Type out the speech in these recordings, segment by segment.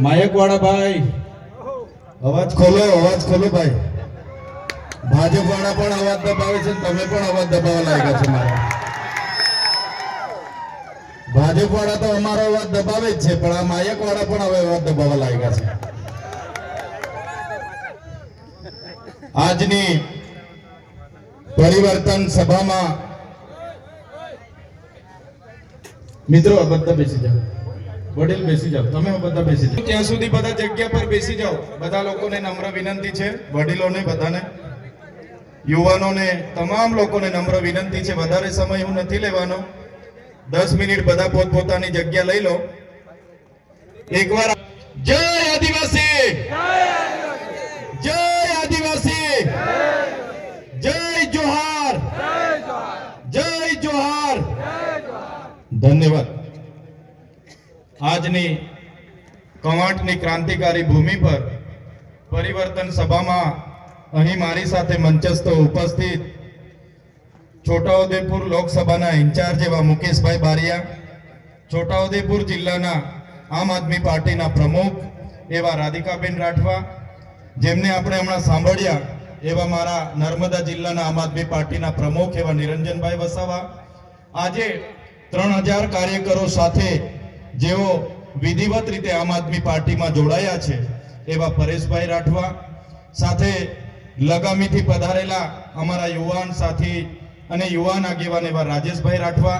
માયકવાડા ભાઈ અવાજ ખોલો ભાઈ. ભાજપ વાળા પણ અવાજ દબાવે છે, તમે પણ અવાજ દબાવવા લાગ્યા છે. મારા ભાજપ વાળા તો અમારો અવાજ દબાવે જ છે, પણ આ માયક વાળા પણ હવે અવાજ દબાવવા લાગ્યા છે. આજની પરિવર્તન સભામાં મિત્રો બધા બેસી જાઓ, વડીલ બેસી જાઓ, તમે બધા બેસી જાઓ. ત્યાં સુધી બધા જગ્યા પર બેસી જાઓ. બધા લોકોને નમ્ર વિનંતી છે, વડીલોને, બધાને, યુવાનોને, તમામ લોકોને નમ્ર વિનંતી છે. વધારે સમય હું નથી લેવાનો. 10 મિનિટ બધા પોતપોતાની જગ્યા લઈ લો. એકવાર જય આદિવાસી, જય આદિવાસી, જય જોહાર, જય જોહાર. ધન્યવાદ. આજની કવાંટની ક્રાંતિકારી ભૂમિ પર પરિવર્તન સભામાં અહીં મારી સાથે મંચસ્થ ઉપસ્થિત છોટાઉદેપુર લોકસભાના ઇન્ચાર્જ એવા મુકેશભાઈ બારિયા, છોટાઉદેપુર જિલ્લાના આમ આદમી પાર્ટીના પ્રમુખ એવા રાધિકાબેન રાઠવા, જેમને આપણે હમણાં સાંભળ્યા એવા મારા નર્મદા જિલ્લાના આમ આદમી પાર્ટીના પ્રમુખ એવા નિરંજનભાઈ વસાવા, આજે 3000 કાર્યકરો સાથે જેઓ વિધિવત રીતે આમ આદમી પાર્ટીમાં જોડાયા છે એવા પરેશભાઈ રાઠવા, સાથે લગામીથી પધારેલા અમારા યુવાન સાથી અને યુવાન આગેવાન એવા રાજેશભાઈ રાઠવા,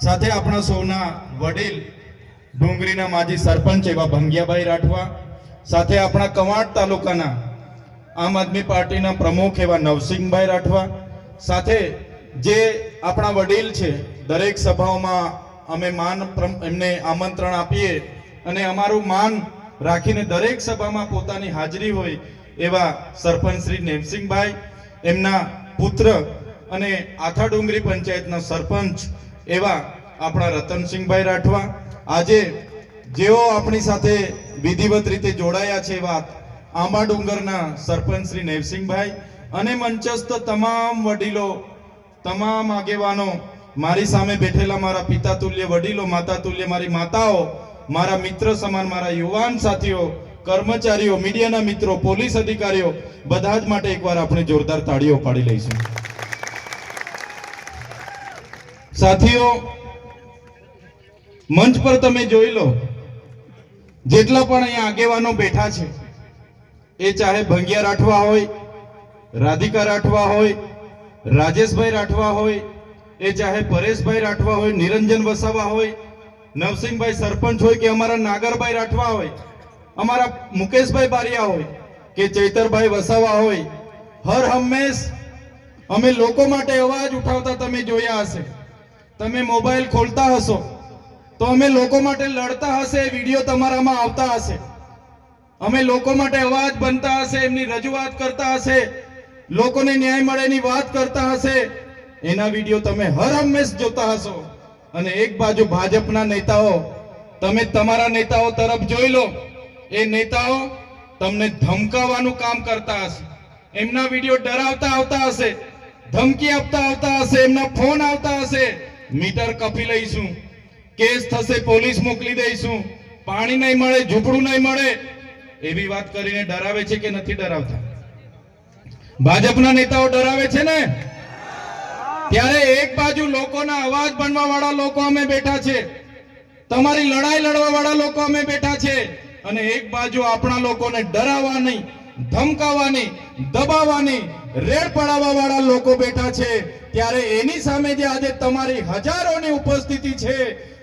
સાથે આપણા સૌના વડીલ ડુંગરીના માજી સરપંચ એવા ભંગિયાભાઈ રાઠવા, સાથે આપણા કવાંટ તાલુકાના આમ આદમી પાર્ટીના પ્રમુખ એવા નવસિંહભાઈ રાઠવા, સાથે જે આપણા વડીલ છે, દરેક સભાઓમાં અમે એમને આમંત્રણ આપીએ અને અમારું માન રાખીને દરેક સભામાં પોતાની હાજરી હોય એવા સરપંચ શ્રી નેમસિંહભાઈ, એમના પુત્ર અને આથા ડુંગરી પંચાયતના સરપંચ એવા આપણા રતનસિંહભાઈ રાઠવા, આજે જેઓ આપણી સાથે વિધિવત રીતે જોડાયા છે એવા આંબા ડુંગરના સરપંચ શ્રી નેવસિંહભાઈ અને મંચસ્થ તમામ વડીલો, તમામ આગેવાનો, મારી સામે બેઠેલા મારા પિતા તુલ્ય વડીલો, માતા તુલ્ય મારી માતાઓ, મારા મિત્ર સમાન મારા યુવાન સાથીઓ, કર્મચારીઓ, મીડિયાના મિત્રો, પોલીસ અધિકારીઓ, બધા જ માટે એકવાર આપણે જોરદાર તાળીઓ પાડી લઈશું. સાથીઓ, મંચ પર તમે જોઈ લો, જેટલા પણ અહીંયા આગેવાનો બેઠા છે, એ ચાહે ભંગિયા રાઠવા હોય, રાધિકા રાઠવા હોય, રાજેશભાઈ રાઠવા હોય, એ ચાહે પરેશભાઈ રાઠવા હોય, નિરંજન વસાવા હોય, નવસિંહભાઈ સરપંચ હોય, કે અમારા નાગરભાઈ રાઠવા હોય, અમારા મુકેશભાઈ બારિયા હોય, કે ચૈતરભાઈ વસાવા હોય, હર હંમેશ અમે લોકો માટે અવાજ ઉઠાવતા તમે જોયા હશે. તમે મોબાઈલ ખોલતા હશો તો અમે લોકો માટે લડતા હશે, વિડીયો તમારામાં આવતા હશે. અમે લોકો માટે અવાજ બનતા હશે, એમની રજૂઆત કરતા હશે, લોકોને ન્યાય મળેની વાત કરતા હશે, એના વિડીયો તમે હર હંમેશ જોતા હશો. અને એક બાજુ ભાજપના નેતાઓ, તમે તમારા નેતાઓ તરફ જોઈ લો, એ નેતાઓ તમને ધમકાવવાનું કામ કરતા હશે, એમના વિડીયો ડરાવતા આવતા હશે, ધમકી આપતા આવતા હશે, એમના ફોન આવતા હશે, મીટર કપી લઈશું, કેસ થશે, પોલીસ મોકલી દઈશું, પાણી નહીં મળે, ઝૂંપડું નહીં મળે, એવી વાત કરીને ડરાવે છે કે નથી ડરાવતા? ભાજપના નેતાઓ ડરાવે છે ને? ત્યારે એક બાજુ લોકોના અવાજ બનવા વાળા લોકો અમે બેઠા છે, તમારી લડાઈ લડવા વાળા લોકો અમે બેઠા છે, અને એક બાજુ આપણા લોકોને ડરાવવાની, ધમકાવવાની, દબાવવાની, રેડ પડાવવા વાળા લોકો બેઠા છે. ત્યારે એની સામે જે આજે તમારી હજારોની ઉપસ્થિતિ છે,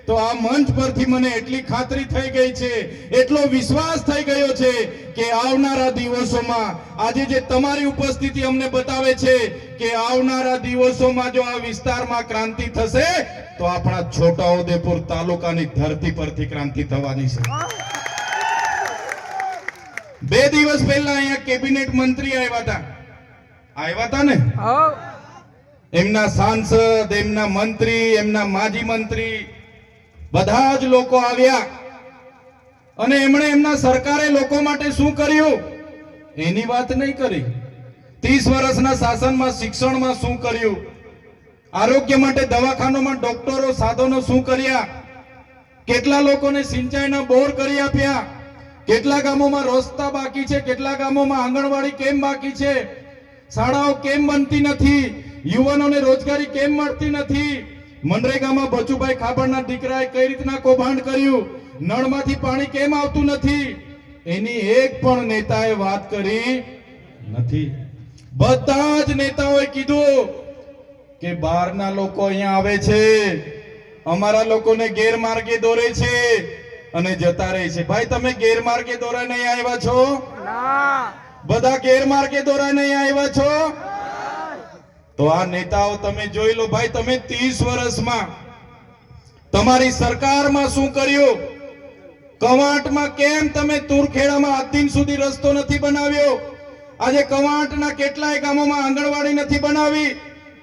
તો આ મંચ પરથી મને એટલી ખાતરી થઈ ગઈ છે, એટલો વિશ્વાસ થઈ ગયો છે કે આવનારા દિવસોમાં આજે જે તમારી ઉપસ્થિતિ અમને બતાવે છે કે આવનારા દિવસોમાં જો આ વિસ્તારમાં ક્રાંતિ થશે તો આપણા છોટાઉદેપુર તાલુકાની ધરતી પરથી ક્રાંતિ થવાની છે. 2 દિવસ પહેલા અહીંયા કેબિનેટ મંત્રી આવ્યા હતા ને? એમના સાંસદ, એમના મંત્રી, એમના માજી મંત્રી, બધા જ લોકો આવ્યા અને એમણે એમના સરકારે લોકો માટે શું કર્યું એની વાત નહીં કરી. 30 વર્ષના શાસનમાં શિક્ષણમાં શું કર્યું, આરોગ્ય માટે દવાખાનામાં ડોક્ટરો, સાધનો શું કર્યા, કેટલા લોકોને સિંચાઈના બોર કરી આપ્યા, કેટલા ગામોમાં રસ્તા બાકી છે, કેટલા ગામોમાં આંગણવાડી કેમ બાકી છે, શાળાઓ કેમ બનતી નથી, યુવાનોને રોજગારી કેમ મળતી નથી, મનરેગામાં બચુભાઈ ખાબડના દીકરાએ કઈ રીતના કૌભાંડ કર્યું, નળમાંથી પાણી કેમ આવતું નથી, એની એક પણ નેતાએ વાત કરી નથી. બધા જ નેતાઓએ કીધું કે બહારના લોકો અહીંયા આવે છે, અમારા લોકોને ગેરમાર્ગે દોરે છે અને જતા રહે છે. ભાઈ તમે ગેરમાર્ગે દોરાય નહીં આવ્યા છો? બધા ગેરમાર્ગે દોરાય નહીં આવ્યા છો? તો આ નેતાઓ તમે જોઈ લો ભાઈ, તમે 30 વર્ષમાં તમારી સરકારમાં શું કર્યું? કવાંટમાં કેમ તમે તુરખેડામાં આજ દિન સુધી રસ્તો નથી બનાવ્યો? આજે કવાંટના કેટલાય ગામોમાં આંગણવાડી નથી બનાવી.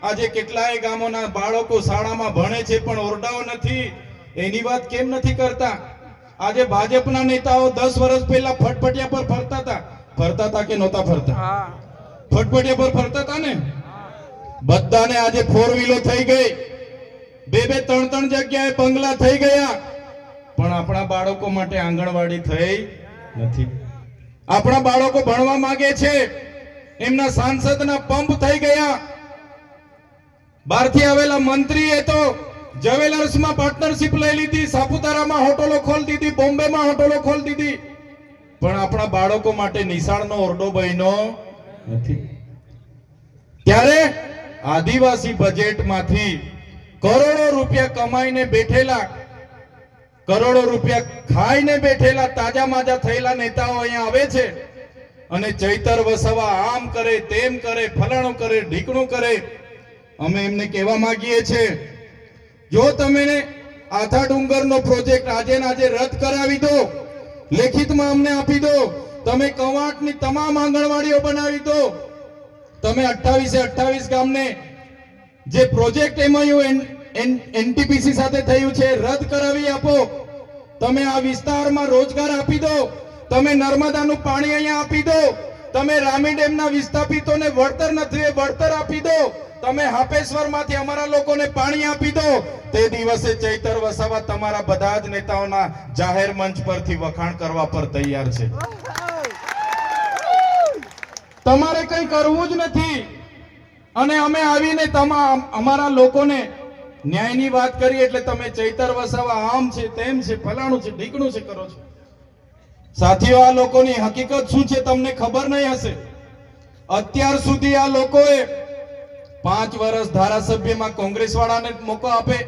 આજે કેટલાય ગામોના બાળકો શાળામાં ભણે છે પણ ઓરડાઓ નથી. એની વાત કેમ નથી કરતા? આજે ભાજપના નેતાઓ 10 વર્ષ પહેલા ફટફટિયા પર ફરતા હતા કે નહોતા ફરતા? ફટફટિયા પર ફરતા હતા ને. બધાને આજે 4 વ્હીલો થઈ ગઈ, 2-3 જગ્યાએ બંગલા થઈ ગયા, પણ આપણા બાળકો માટે આંગણવાડી થઈ નથી. આપણા બાળકો ભણવા માંગે છે, એમના સાંસદના પંપ થઈ ગયા. બહારથી આવેલા મંત્રીએ તો જ્વેલર્સમાં પાર્ટનરશિપ લઈ લીધી, સાપુતારામાં હોટલો ખોલી દીધી, બોમ્બેમાં હોટલો ખોલી દીધી, પણ આપણા બાળકો માટે નિશાળનો ઓરડો બન્યો નથી. ત્યારે આદિવાસી બજેટમાંથી કરોડો રૂપિયા કમાઈને બેઠેલા, કરોડો રૂપિયા ખાઈને બેઠેલા, તાજા માજા થયેલા નેતાઓ અહીંયા આવે છે અને ચૈતર વસાવા આમ કરે, તેમ કરે, ફલાણું કરે, ઢીકણું કરે. અમે એમને કહેવા માંગીએ છીએ, જો તમે આથા ડુંગરનો પ્રોજેક્ટ આજે ને આજે રદ કરાવી દો, લેખિતમાં અમને આપી દો, તમે કવાંટની તમામ આંગણવાડીઓ બનાવી દો, તમે 28 ગામને જે પ્રોજેક્ટ એમઓયુ એનટીપીસી સાથે થયું છે રદ કરાવી આપો, તમે આ વિસ્તારમાં રોજગાર આપી દો, તમે નર્મદાનું પાણી અહીંયા આપી દો, તમે રામી ડેમના વિસ્થાપિતોને વળતર નથી વળતર આપી દો, તમે હાપેશ્વરમાંથી અમારા લોકોને પાણી આપી દો. તે દિવસે ચૈતર વસાવા તમારા બધા જ નેતાઓના જાહેર મંચ પરથી વખાણ કરવા પર તૈયાર છે. તમારે કંઈ કરવું જ નથી અને અમે આવીને અમારા લોકોને ન્યાયની વાત કરી એટલે તમે ચૈતર વસાવા આમ છે, તેમ છે, ફલાણું છે, ઢીકણું છે કરો છો. સાથીઓ, આ લોકોની હકીકત શું છે તમને ખબર નહીં હશે. અત્યાર સુધી આ લોકોએ 5 વર્ષ ધારાસભ્યમાં કોંગ્રેસ વાળાને મોકો આપે,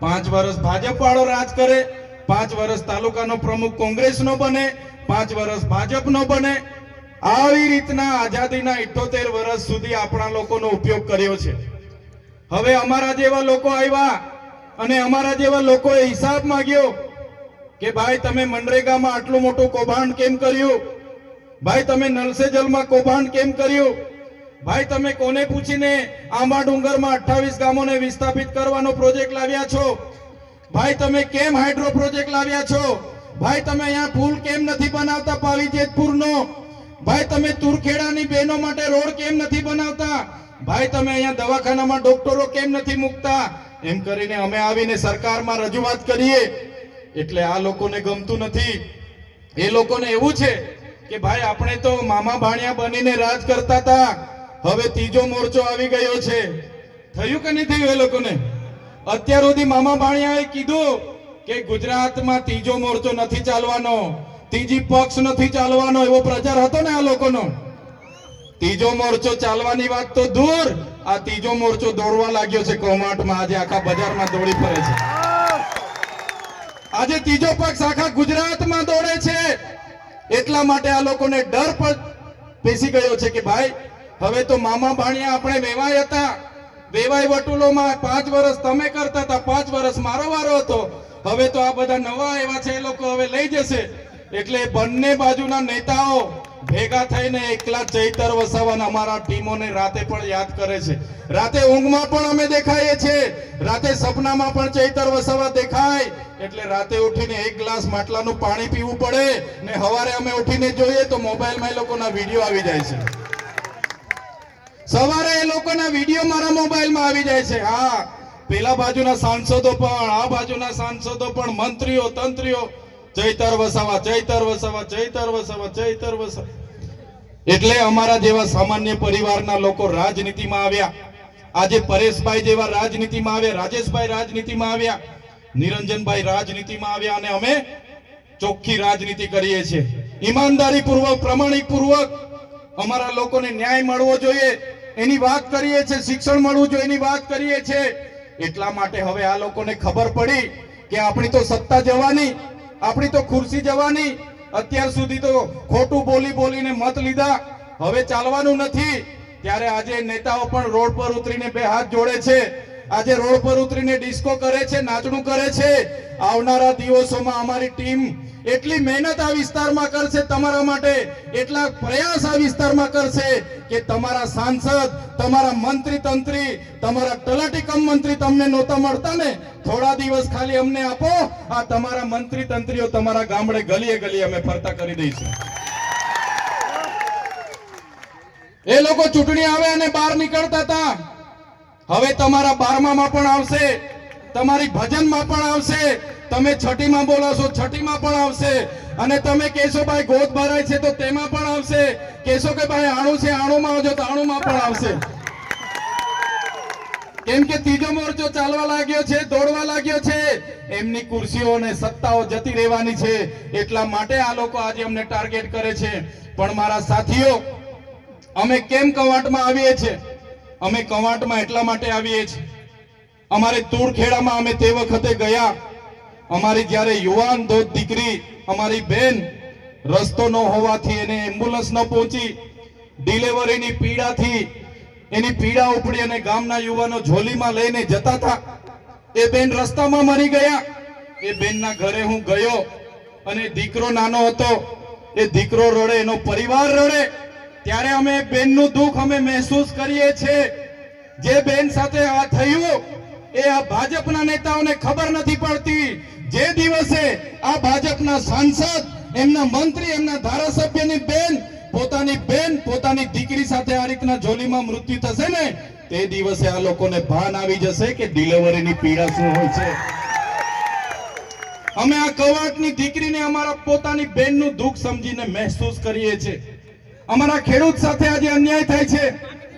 5 વર્ષ ભાજપ વાળો રાજ કરે, 5 વર્ષ તાલુકાનો પ્રમુખ કોંગ્રેસનો બને, 5 વર્ષ ભાજપનો બને. આવી રીતના આઝાદીના 78 વર્ષ સુધી આપણા લોકોનો ઉપયોગ કર્યો છે. હવે અમારા જેવા લોકો આવ્યા અને અમારા જેવા લોકોએ હિસાબ માંગ્યો કે ભાઈ તમે મનરેગામાં આટલું મોટું કૌભાંડ કેમ કર્યું, ભાઈ તમે નલ સે જલમાં કૌભાંડ કેમ કર્યું, ભાઈ તમે કોને પૂછીને આંબા ડુંગરમાં 28 ગામોને વિસ્થાપિત કરવાનો પ્રોજેક્ટ લાવ્યા છો, ભાઈ તમે કેમ હાઇડ્રો પ્રોજેક્ટ લાવ્યા છો, ભાઈ તમે અહીંયા પુલ કેમ નથી બનાવતા પાવી જેતપુરનો, ભાઈ તમે તુરખેડાની બહેનો માટે રોડ કેમ નથી બનાવતા, ભાઈ તમે અહીંયા દવાખાનામાં ડોક્ટરો કેમ નથી મૂકતા. એમ કરીને અમે આવીને સરકારમાં રજૂઆત કરીએ એટલે આ લોકોને ગમતું નથી. એ લોકોને એવું છે કે ભાઈ આપણે તો મામા ભાણિયા બનીને રાજ કરતા હતા, હવે ત્રીજો મોરચો આવી ગયો છે. થયું કે નહીં થયું? એ લોકોને અત્યાર સુધી મામા ભાણિયાએ કીધું કે ગુજરાતમાં ત્રીજો મોરચો નથી ચાલવાનો, ત્રીજી પક્ષ નથી ચાલવાનો, એવો પ્રચાર હતો ને આ લોકોનો. ત્રીજો મોરચો ચાલવાની વાત તો દૂર, આ ત્રીજો મોરચો દોડવા લાગ્યો છે કૌભાંડમાં. આજે આખા બજારમાં દોડી ફરે છે. આજે ત્રીજો પક્ષ આખા ગુજરાતમાં દોડે છે. એટલા માટે આ લોકોને ડર પણ બેસી ગયો છે કે ભાઈ હવે તો મામા ભાણિયા આપણે વેવાય હતા, વેવાય વટુલોમાં 5 વર્ષ તમે કરતા હતા, 5 વર્ષ મારો વારો હતો, હવે તો આ બધા નવા આવ્યા છે એ લોકો હવે લઈ જશે. એટલે બંને બાજુના નેતાઓ ભેગા થઈને એકલા ચૈતર વસાવાના અમારા ટીમોને રાતે પણ યાદ કરે છે. રાતે ઊંઘમાં પણ અમે દેખાઈએ છીએ, રાતે સપનામાં પણ ચૈતર વસાવા દેખાય. એટલે રાતે ઉઠીને 1 ગ્લાસ માટલાનું પાણી પીવું પડે ને સવારે અમે ઉઠીને જોઈએ તો મોબાઈલમાં એ લોકોના વિડીયો આવી જાય છે. સવારે એ લોકોના વિડીયો મારા મોબાઈલમાં આવી જાય છે. હા, પેલા બાજુના સાંસદો પણ, આ બાજુના સાંસદો પણ, મંત્રીઓ તંત્રીઓ ચૈતર વસાવા, ચૈતર વસાવા, ચૈતર વસાવા, ચૈતર વસાવા. એટલે અમારા જેવા સામાન્ય પરિવારના લોકો રાજનીતિમાં આવ્યા. આજે પરેશભાઈ જેવા રાજનીતિમાં આવ્યા, રાજેશભાઈ રાજનીતિમાં આવ્યા, નિરંજનભાઈ રાજનીતિમાં આવ્યા અને અમે ચોખ્ખી રાજનીતિ કરીએ છીએ. ઈમાનદારી પૂર્વક, પ્રમાણિક પૂર્વક અમારા લોકોને ન્યાય મળવો જોઈએ એની વાત કરીએ છીએ, શિક્ષણ મળવું જોઈએ એની વાત કરીએ છીએ. એટલા માટે હવે આ લોકોને ખબર પડી કે આપણી તો સત્તા જવાની, આપણી તો ખુરશી જવાની. અત્યાર સુધી તો ખોટું બોલી બોલીને મત લીધા, હવે ચાલવાનું નથી. ત્યારે આજે નેતાઓ પણ રોડ પર ઉતરીને બે હાથ જોડે છે, આજે રોડ પર ઉતરીને ડિસ્કો કરે છે, નાચણું કરે છે. આવનારા દિવસોમાં અમારી ટીમ એટલી મહેનત આ વિસ્તારમાં કરશે તમારા માટે, એટલા પ્રયાસ આ વિસ્તારમાં કરશે કે તમારા સાંસદ, તમારા મંત્રી તંત્રી, તમારા તલાટી કમ મંત્રી તમને નહોતા મળતા ને, થોડા દિવસ ખાલી અમને આપો, આ તમારા મંત્રી તંત્રીઓ તમારા ગામડે ગલીએ ગલીએ અમે ફરતા કરી દઈશું. એ લોકો ચૂંટણી આવે અને બહાર નીકળતા હતા, હવે તમારા 12માં પણ આવશે, તમારી ભજનમાં પણ આવશે, તમે છઠ્ઠીમાં બોલાશો છઠ્ઠીમાં પણ આવશે, અને તમે કહેશો ભાઈ ગોદ ભરાય છે તો તેમાં પણ આવશે, કહેશો કે ભાઈ આણું છે આણુંમાં આવજો તો આણુંમાં પણ આવશે. કેમ કે ત્રીજો મોરચો ચાલવા લાગ્યો છે, દોડવા લાગ્યો છે, એમની ખુરશીઓ અને સત્તાઓ જતી રહેવાની છે. એટલા માટે આ લોકો આજે અમને ટાર્ગેટ કરે છે. પણ મારા સાથીઓ, અમે કેમ કવાંટમાં આવીએ છીએ? અમે કવાંટમાં એટલા માટે આવીએ છીએ, અમારે તુરખેડામાં અમે તે વખતે ગયા, અમારી જ્યારે યુવાન દોત દીકરી, અમારી બેન રસ્તો ન હોવાથી એને એમ્બ્યુલન્સ ન પહોંચી, ડિલિવરીની પીડાથી એની પીડા ઉપડી અને ગામના યુવાનો ઝોલીમાં લઈને જતા હતા, એ બેન રસ્તામાં મરી ગયા. એ બેનના ઘરે હું ગયો અને દીકરો નાનો હતો, એ દીકરો રડે, એનો પરિવાર રડે, ત્યારે અમે બેનનું દુઃખ અમે મહેસૂસ કરીએ છીએ. જે બેન સાથે આ થયું એ આ ભાજપના નેતાઓને ખબર નથી પડતી. જે દિવસે આ ભાજપના સાંસદ, એમના મંત્રી, એમના ધારાસભ્યની બેન, પોતાની દીકરી સાથે આ રીતના ઝોલીમાં મૃત્યુ થશે ને, તે દિવસે આ લોકોને ભાન આવી જશે કે ડિલિવરીની પીડા શું હોય છે. અમે આ કવાંટની દીકરીને અમારા પોતાની બેનનું દુઃખ સમજીને મહેસૂસ કરીએ છીએ. અમારા ખેડૂત સાથે આજે અન્યાય થાય છે,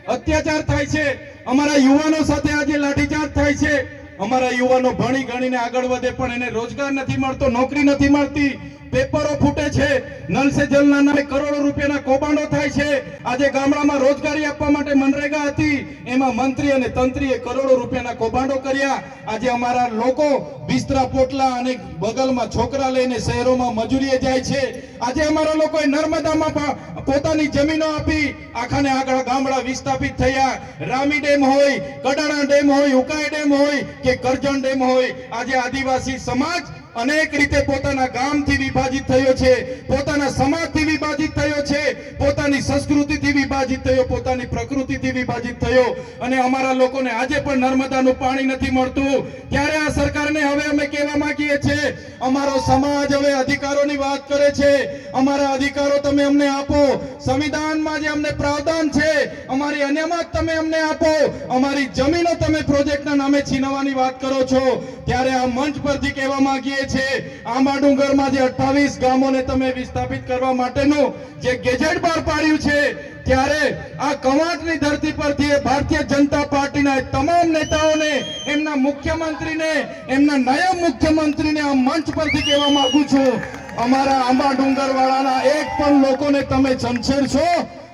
અત્યાચાર થાય છે, અમારા યુવાનો સાથે આજે લાઠીચાર્જ થાય છે. અમારા યુવાનો ભણી ગણીને આગળ વધે પણ એને રોજગાર નથી મળતો, નોકરી નથી મળતી, પેપરો ફૂટે છે, નલ સે જલના નામે કરોડો રૂપિયાના કૌભાંડો થાય છે. આજે ગામડામાં રોજગારી આપવા માટે મનરેગા હતી, એમાં મંત્રી અને તંત્રીએ કરોડો રૂપિયાના કૌભાંડો કર્યા. આજે અમારા લોકો બિસ્તરા પોટલા અને બગલમાં છોકરા લઈને શહેરોમાં મજૂરીએ જાય છે. આજે અમારા લોકોએ નર્મદામાં પોતાની જમીનો આપી આખાને આગળ ગામડા વિસ્થાપિત થયા. રામી ડેમ હોય, કડાણા ડેમ હોય, ઉકાઈ ડેમ હોય કે કરજણ ડેમ હોય, આજે આદિવાસી સમાજ અનેક રીતે પોતાના ગામથી વિભાજિત થયો છે, પોતાના સમાજથી વિભાજિત થયો છે, પોતાની સંસ્કૃતિથી વિભાજિત થયો, પોતાની પ્રકૃતિથી વિભાજિત થયો. અને અમારા લોકોને આજે પણ નર્મદાનું પાણી નથી મળતું. ત્યારે આ સરકારને હવે અમે કહેવા માંગીએ છીએ, અમારો સમાજ હવે અધિકારોની વાત કરે છે, અમારા અધિકારો તમે અમને આપો. સંવિધાનમાં જે અમને પ્રાવધાન છે, અમારી અનામત તમે અમને આપો. અમારી જમીનો તમે પ્રોજેક્ટના નામે છીનવવાની વાત કરો છો. ત્યારે આ મંચ પરથી કહેવા માંગીએ છે, આંબા ડુંગરમાં જે 28 ગામોને તમે વિસ્થાપિત કરવા માટેનું જે ગેજેટ બહાર પાડ્યું છે, ત્યારે આ કવાંટની ધરતી પરથી ભારતીય જનતા પાર્ટીના તમામ નેતાઓને, એમના મુખ્યમંત્રીને, એમના નાયબ મુખ્યમંત્રીને આ મંચ પરથી કહેવા માંગુ છું, અમારા આંબા ડુંગર વાળાના એક પણ લોકોને તમે છંછેડશો,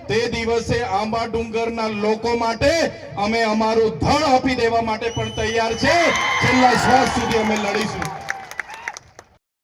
તે દિવસે આંબા ડુંગરના લોકો માટે અમે અમારું ધડ આપી દેવા માટે પણ તૈયાર છે. છેલ્લા શ્વાસ સુધી અમે લડીશું.